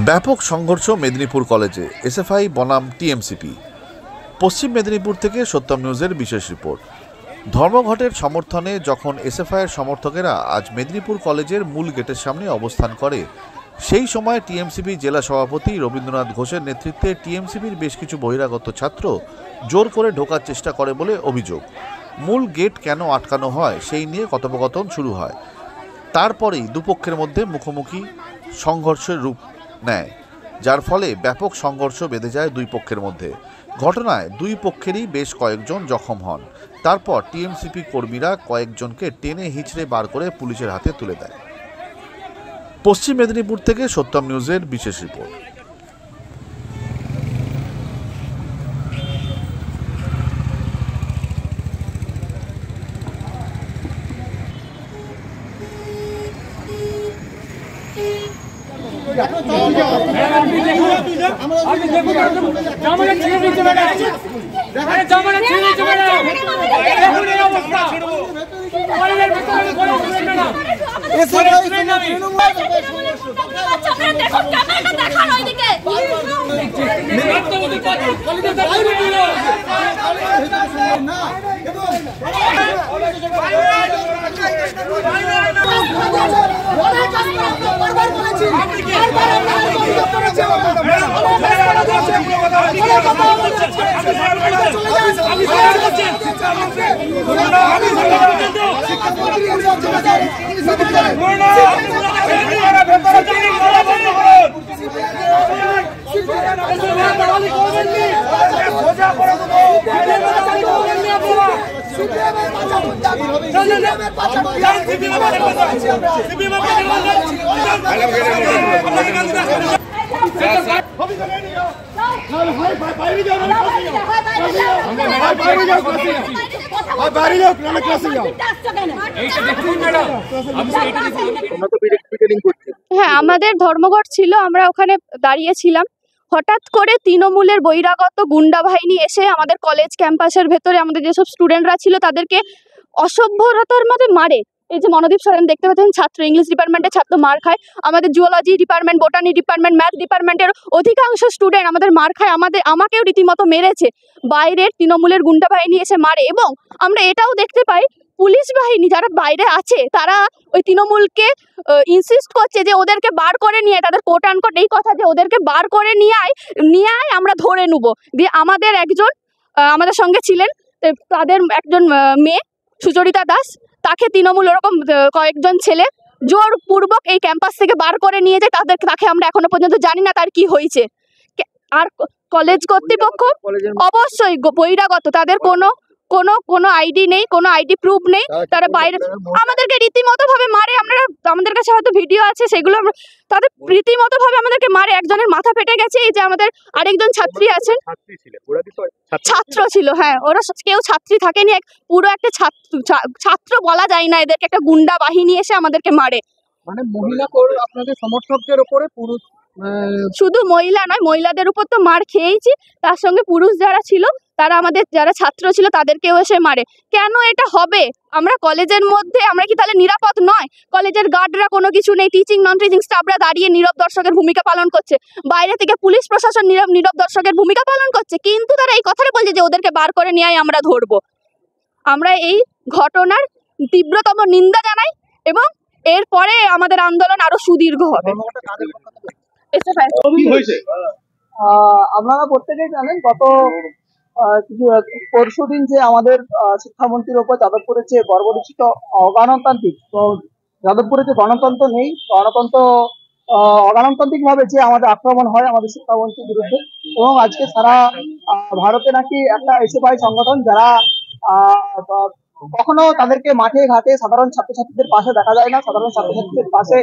ব্যাপক সংঘর্ষ মেদিনীপুর কলেজে, এসএফআই বনাম টিএমসিপি। পশ্চিম মেদিনীপুর থেকে সত্যম নিউজের বিশেষ রিপোর্ট। ধর্মঘটের সমর্থনে যখন এসএফআইয়ের সমর্থকেরা আজ মেদিনীপুর কলেজের মূল গেটের সামনে অবস্থান করে, সেই সময় টিএমসিপি জেলা সভাপতি রবীন্দ্রনাথ ঘোষের নেতৃত্বে টিএমসিপির বেশ কিছু বহিরাগত ছাত্র জোর করে ঢোকার চেষ্টা করে বলে অভিযোগ। মূল গেট কেন আটকানো হয় সেই নিয়ে কথোপকথন শুরু হয়। তারপরেই দুপক্ষের মধ্যে মুখোমুখি সংঘর্ষের রূপ নেয়, যার ফলে ব্যাপক সংঘর্ষ বেঁধে যায় দুই পক্ষের মধ্যে। ঘটনায় দুই পক্ষেরই বেশ কয়েকজন জখম হন। তারপর টিএমসিপি কর্মীরা কয়েকজনকে টেনে হিঁচড়ে বার করে পুলিশের হাতে তুলে দেয়। পশ্চিম মেদিনীপুর থেকে সত্যম নিউজের বিশেষ রিপোর্ট। হ্যাঁ, আমাদের ধর্মঘট ছিল, আমরা ওখানে দাঁড়িয়েছিলাম। হঠাৎ করে তৃণমূলের বহিরাগত গুন্ডা বাহিনী এসে আমাদের কলেজ ক্যাম্পাসের ভেতরে আমাদের যেসব স্টুডেন্টরা ছিল তাদেরকে অসভ্যতার মধ্যে মারে। এই যে মনোদীপ সরেন দেখতে পাচ্ছেন, ছাত্র, ইংলিশ ডিপার্টমেন্টের ছাত্র মার খায়, আমাদের zoology department, botany department, math ডিপার্টমেন্টের অধিকাংশ স্টুডেন্ট আমাদের মার খায়। আমাকেও রীতিমতো মেরেছে। বাইরের তৃণমূলের গুন্ডা বাহিনী এসে মারে, এবং আমরা এটাও দেখতে পাই পুলিশ বাহিনী যারা বাইরে আছে তারা ওই তৃণমূলকে ইনসিস্ট করছে যে ওদেরকে বার করে নিয়ে, তাদের কোট আনকোট এই কথা যে ওদেরকে বার করে নিয়ে আয় আমরা ধরে নেবো। দিয়ে আমাদের একজন আমাদের সঙ্গে ছিলেন, তাদের একজন মেয়ে সুচরিতা দাস, তাকে তৃণমূল ওরকম কয়েকজন ছেলে জোরপূর্বক এই ক্যাম্পাস থেকে বার করে নিয়ে যায়। তাকে আমরা এখনো পর্যন্ত জানি না তার কি হয়েছে। আর কলেজ কর্তৃপক্ষ অবশ্যই বহিরাগত, তাদের কোনো আইডি নেই, কোনো আইডি প্রুফ নেই, তারা বাইরে আমাদেরকে রীতিমতো ভাবে মারে। আমাদের কাছে হয়তো ভিডিও আছে, সেগুলো তাদের রীতিমতো ভাবে আমাদেরকে মারে। একজনের মাথা ফেটে গেছে। এই যে আমাদের আরেকজন ছাত্রী আছেন, ছাত্র ছিল, হ্যাঁ, ওরা কেউ ছাত্রী থাকেনি, পুরো একটা ছাত্র বলা যায় না, এদেরকে একটা গুন্ডা বাহিনী এসে আমাদেরকে মারে। মানে মহিলা আপনাদের সমর্থকদের উপরে পুরুষ, শুধু মহিলা নয়, মহিলাদের উপর তো মার খেয়েছি, তার সঙ্গে পুরুষ যারা ছিল, তারা আমাদের যারা ছাত্র ছিল তাদেরকেও এসে মারে। কেন এটা হবে? আমরা কলেজের মধ্যে, আমরা কি তাহলে নিরাপদ নয়? কলেজের গার্ডরা কোনো কিছু নেই, টিচিং নন টিচিং স্টাফরা দাঁড়িয়ে নীরব দর্শকের ভূমিকা পালন করছে, বাইরে থেকে পুলিশ প্রশাসন নীরব দর্শকের ভূমিকা পালন করছে, কিন্তু তারা এই কথাটা বলছে যে ওদেরকে বার করে নিয়ে আমরা ধরবো। আমরা এই ঘটনার তীব্রতম নিন্দা জানাই, এবং এরপরে আমাদের আন্দোলন আরো সুদীর্ঘ হবে। আপনারা প্রত্যেকেই জানেন, গত পরশু দিন যে আমাদের শিক্ষামন্ত্রীর ওপর যাদবপুরের যে বর্বরচিত অগণতান্ত্রিক, যাদবপুরে যে গণতন্ত্র নেই, অগণতান্ত্রিক ভাবে যে আমাদের আক্রমণ হয় আমাদের শিক্ষামন্ত্রীর বিরুদ্ধে, এবং আজকে সারা ভারতে নাকি একটা এসএফআই সংগঠন যারা কখনো তাদেরকে মাঠে ঘাটে সাধারণ ছাত্রছাত্রীদের পাশে দেখা যায় না, সাধারণ ছাত্রছাত্রীদের পাশে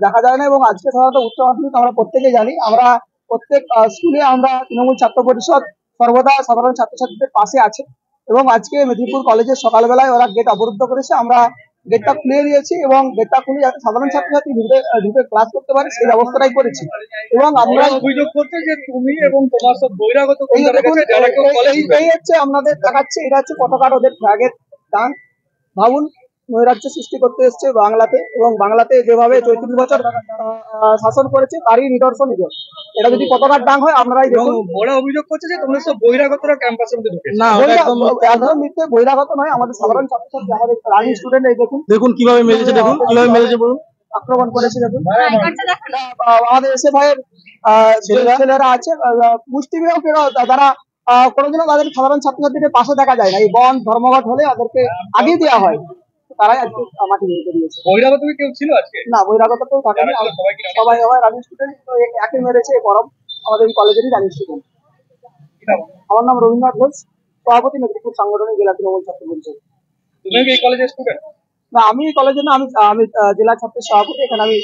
দেখা যায় না। এবং আজকে সাধারণত উচ্চ মাধ্যমিক আমরা প্রত্যেকেই জানি, আমরা প্রত্যেক স্কুলে আমরা তৃণমূল ছাত্র পরিষদ সর্বদা সাধারণ ছাত্রছাত্রীদের পাশে আছে। এবং আজকে মেদিনীপুর কলেজের সকালবেলায় ওরা গেট অবরুদ্ধ করেছে, আমরা গেটটা খুলে দিয়েছি, এবং গেটটা খুলে যাতে সাধারণ ছাত্রছাত্রী ঢুকে ক্লাস করতে পারে সেই ব্যবস্থাটাই করেছি। এবং আমরা অভিযোগ করতে যে তুমি এবং তোমার সব বহিরাগত এই হচ্ছে আপনাদের দেখাচ্ছে, এটা হচ্ছে পতাকার ওদের ফ্ল্যাগের দান। ভাবুন, নৈরাজ্য সৃষ্টি করতে এসেছে বাংলাতে, এবং বাংলাতে যেভাবে 34 বছর শাসন করেছে তারই নিদর্শন এটা। এটা যদি পতাকার ডাং হয় আপনারাই দেখুন। বড় অভিযোগ করছে যে তোমরা সব বহিরাগতরা ক্যাম্পাসের মধ্যে ঢুকেছে। না, একদম মিথ্যে, বহিরাগত নয়, আমাদের সাধারণ ছাত্রছাত্রী, আমাদের রানিং স্টুডেন্ট। এই দেখুন দেখুন কিভাবে মেরেছে, দেখুন কিভাবে মেরেছে বলুন। আক্রমণ করেছে দেখুন। আমাদের এসএফআই এর ছেলেরা আছে, মুষ্টিমেয় যারা কোনোদিনও তাদের সাধারণ ছাত্রছাত্রীদের পাশে দেখা যায় না। এই বন ধর্মঘট হলে তাদেরকে আগে দেওয়া হয়, তারাই আজকে মাটি বের করে দিয়েছে। বহিরাগত কেউ ছিল আজকে? না, বহিরাগত কেউ থাকেনি, সবাই রানিং স্টুডেন্ট। তো একে মেরেছে পরম আমাদের এই কলেজেরই রানিং স্টুডেন্ট। আমার নাম রবীন্দ্রনাথ ঘোষ, সভাপতি মেদিনীপুর সাংগঠনিক জেলা তৃণমূল ছাত্র পরিষদ। তুমি কি এই কলেজের স্টুডেন্ট? না, আমি কলেজে না, আমি জেলা ছাত্রের সভাপতি, এখানে আমি